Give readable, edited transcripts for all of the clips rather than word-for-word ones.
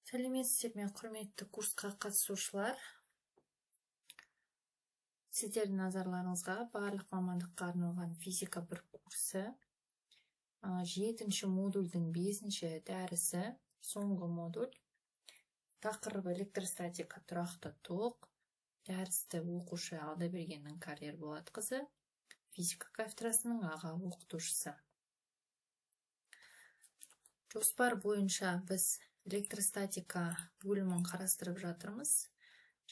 Сәлеметсіздер ме, құрметті курсқа қатысушылар. Сіздердің назарларыңызға барлық мамандыққа арналған физика 1 курсы 7-ші модульдің 5-ші дәрісі, соңғы модуль. Тақырыбы электростатика тұрақты тоқ. Дәрісті оқушы Алдабергеннің Карьер Болатқызы, физика кафедрасының аға оқытушысы. Жоспар бойынша біз электростатика бөлімін қарастырып жатырмыз.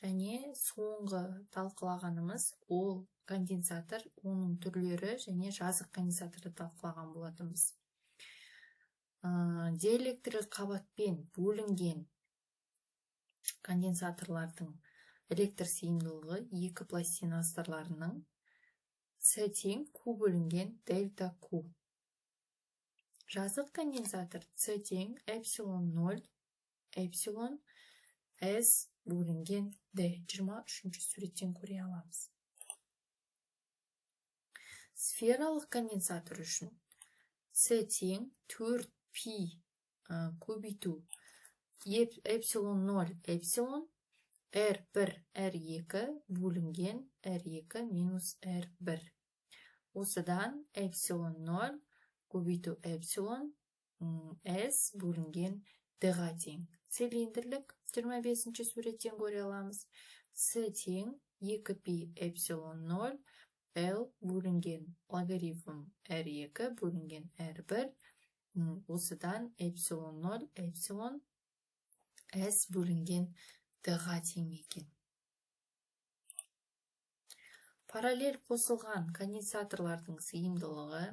Және соңғы талқылағанымыз ол конденсатор, оның түрлері және жазық конденсаторды талқылаған болатынбыз. Диэлектрлік қабатпен бөлінген конденсаторлардың электр сыйымдылығы екі пластина астарларының С тең Q бөлінген дельта Q. Жазық конденсатор С тең эпсилон 0 эпсилон S бөлінген D. 23-ші суреттен көре аламыз. Сфералық конденсатор үшін С тең 4π көбейту эпсилон 0 эпсилон R1 R2 бөлінген R2 минус R1. Осыдан эпсилон 0 көбейту эпсилон S бөлінген D-ға тең. Цилиндрлік 25-ші суреттен көре аламыз. С тең 2π эпсилон 0 L бөлінген логарифм R2 бөлінген R1. Осыдан эпсилон 0 эпсилон S бөлінген D-ға тең екен. Параллель қосылған конденсаторлардың сыйымдылығы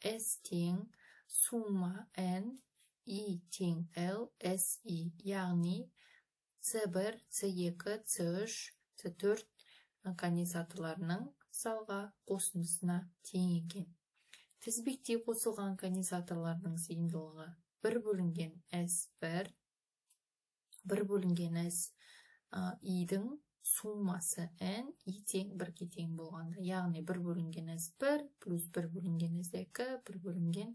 S тең сумма N I тең L SI, яғни C1, C2, C3, C4 конденсаторларының салға қосындысына тең екен. Тізбекте қосылған конденсаторлардың сыйымдылығы 1 бөлінген S1, 1 бөлінген S I-дің суммасы N, I тең 1-ге тең болғанда, яғни 1 бөлінген S1 плюс 1 бөлінген S2, 1 бөлінген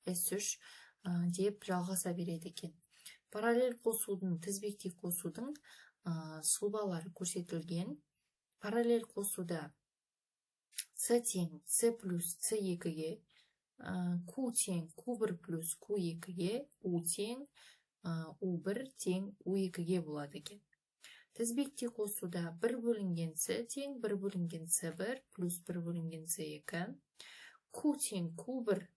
S3 деп жалғаса береді екен. Параллель қосудың, тізбекте қосудың сұлбалары көрсетілген. Параллель қосуда С тең С плюс С2-ге, Q тең Q1 плюс Q2-ге, U тең U1 тең U2-ге болады екен. Тізбекте қосуда 1 бөлінген С тең 1 бөлінген С1 плюс 1 бөлінген С2, Q тең Q1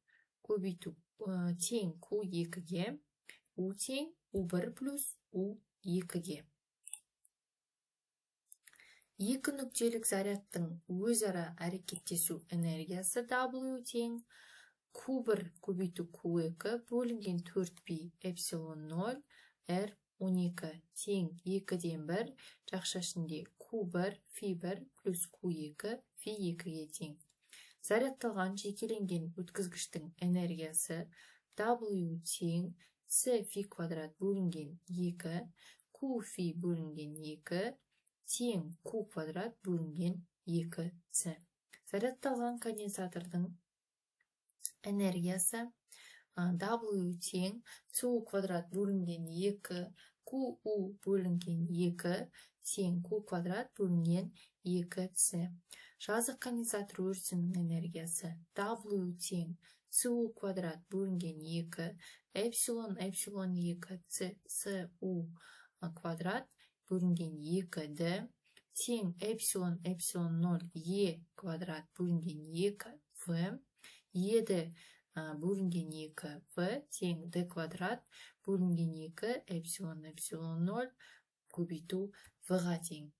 көбейту тең Q2-ге, U тең U1 плюс U2-ге. Екі нүктелік зарядтың өзара әрекеттесу энергиясы W тең Q1 көбейту Q2 бөлінген 4π эпсилон 0 R12 тең 2-ден 1 жақша ішінде Q1 φ1 плюс Q2 φ2-ге тең. Зарядталған жекеленген өткізгіштің энергиясы W тең С фи квадрат бөлінген 2, Q фи бөлінген 2, тең Q квадрат бөлінген 2С. Зарядталған конденсатордың энергиясы W тең Cu квадрат бөлінген 2, QU бөлінген 2, тең Q квадрат бөлінген 2С. Жазық конденсатор өрісінің энергиясы W тең Cu квадрат бөлінген 2, эпсилон 2 Cu квадрат бөлінген 2D, тең эпсилон 0 E квадрат бөлінген 2V, E'ді бөлінген 2V, тең D квадрат бөлінген 2 эпсилон 0 көбейту V-ға тең.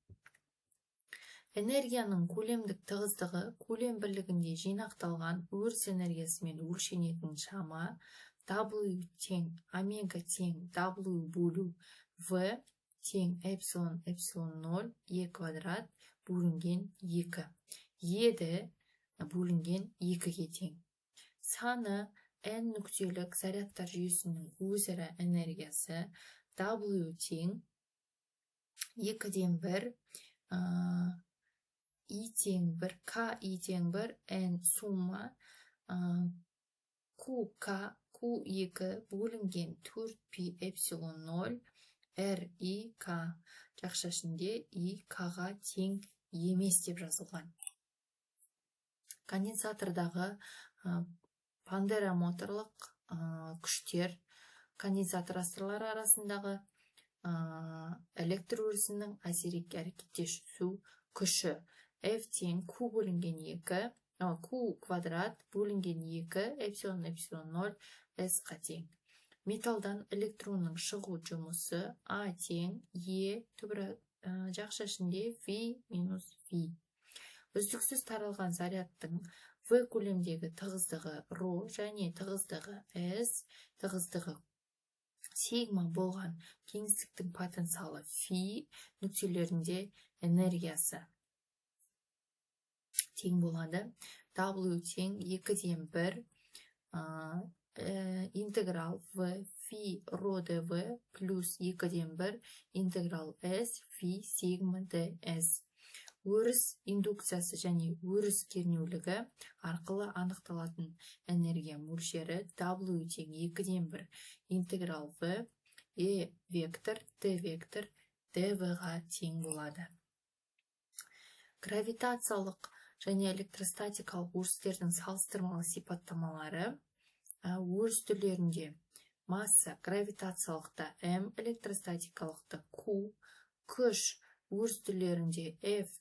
Энергияның көлемдік тығыздығы көлем бірлігінде жинақталған өріс энергиясымен өлшенетін шама W тең омега тең W бөлу V тең эпсилон 0 E квадрат бөлінген 2. E'ді бөлінген 2-ге тең. Саны N нүктелік зарядтар жүйесінің өзара энергиясы W тең 2-ден 1 I тең 1, K I тең 1, N сумма QK Q2 бөлінген 4π эпсилон 0 R, I, K. Жақша ішінде I, K-ға тең емес деп жазылған. Конденсатордағы пандеромоторлық күштер конденсатор астрлары арасындағы электр өрісінің әсер әрекеттесу күші F тең Q бөлінген 2, Q квадрат бөлінген 2, эпсилон 0 S-қа тең. Металдан электронның шығу жұмысы А тең E түбірі жақша ішінде V минус V. Үздіксіз таралған зарядтың V көлемдегі тығыздығы ρ және тығыздығы S, тығыздығы сигма болған кеңістіктің потенциалы фи нүктелерінде энергиясы тең болады. W тең 2-ден 1 интеграл В фи ρ dv плюс 2-ден 1 интеграл S фи сигма ds. Өріс индукциясы және өріс кернеулігі арқылы анықталатын энергия мөлшері W тең 2-ден 1 интеграл V E вектор T вектор dv-ға тең болады. Гравитациялық және электростатикалық өрістердің салыстырмалы сипаттамалары өріс түрлерінде масса гравитациялықта M, электростатикалықта Q, күш өріс түрлерінде F,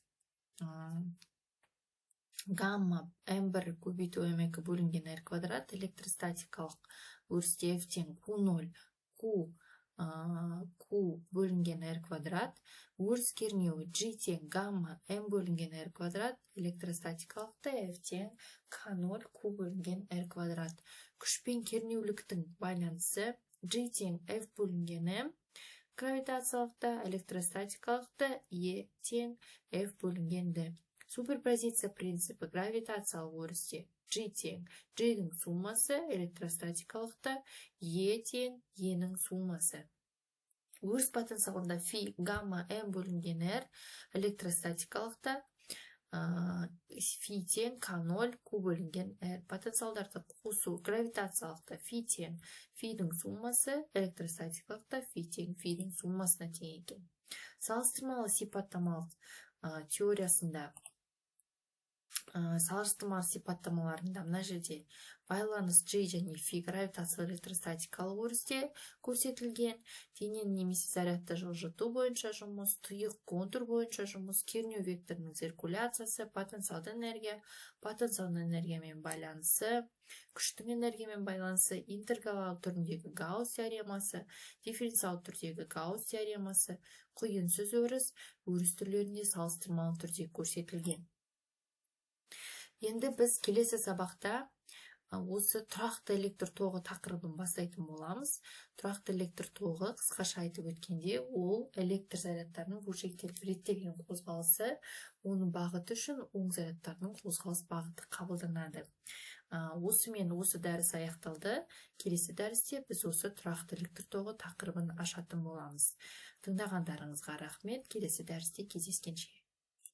гамма m1 көбейту m2 бөлінген r квадрат, электростатикалық өрісте F тең Q0, Q бөлінген r квадрат, өріс кернеуі G тең гамма m бөлінген r квадрат, электростатикалықта F тең K0, Q бөлінген r квадрат. Күш пен кернеуліктің байланысы G тең F бөлінген m, гравитациялықта, электростатикалықта E тең F бөлінген D. Суперпозиция принципі гравитациялық өрісте G тең G-дің суммасы, электростатикалықта E тең E-ның суммасы. Өріс потенциалында фи гамма m бөлінген r, электростатикалықта фи тең K0, Q бөлінген r. Потенциалдарды қосу гравитациялықта фи тең фидің суммасы, электростатикалықта фи тең фидің суммасына тең екен. Салыстырмалы сипаттамалық теориясында салыстырмалы сипаттамаларында мына жерде байланыс G және фи гравитациялық электростатикалық өрісте көрсетілген. Денені немесе зарядты жылжыту бойынша жұмыс, тұйық контур бойынша жұмыс, кернеу векторының циркуляциясы, потенциалды энергиямен байланысы, күштің энергиямен байланысы, интеграл түріндегі Гаусс теоремасы, дифференциал түрдегі Гаусс теоремасы, құйынсыз өріс түрлерінде салыстырмалы түрде көрсетілген. Енді біз келесі сабақта осы тұрақты электр тоғы тақырыбын бастайтын боламыз. Тұрақты электр тоғы қысқаша айтып өткенде, ол электр зарядтарының бөлшектеліп реттелген қозғалысы, оның бағыты үшін оң зарядтарының қозғалыс бағыты қабылданады. Осымен осы дәріс аяқталды. Келесі дәрісте біз осы тұрақты электр тоғы тақырыбын ашатын боламыз. Тыңдағандарыңызға рахмет. Келесі дәрісте кездескенше.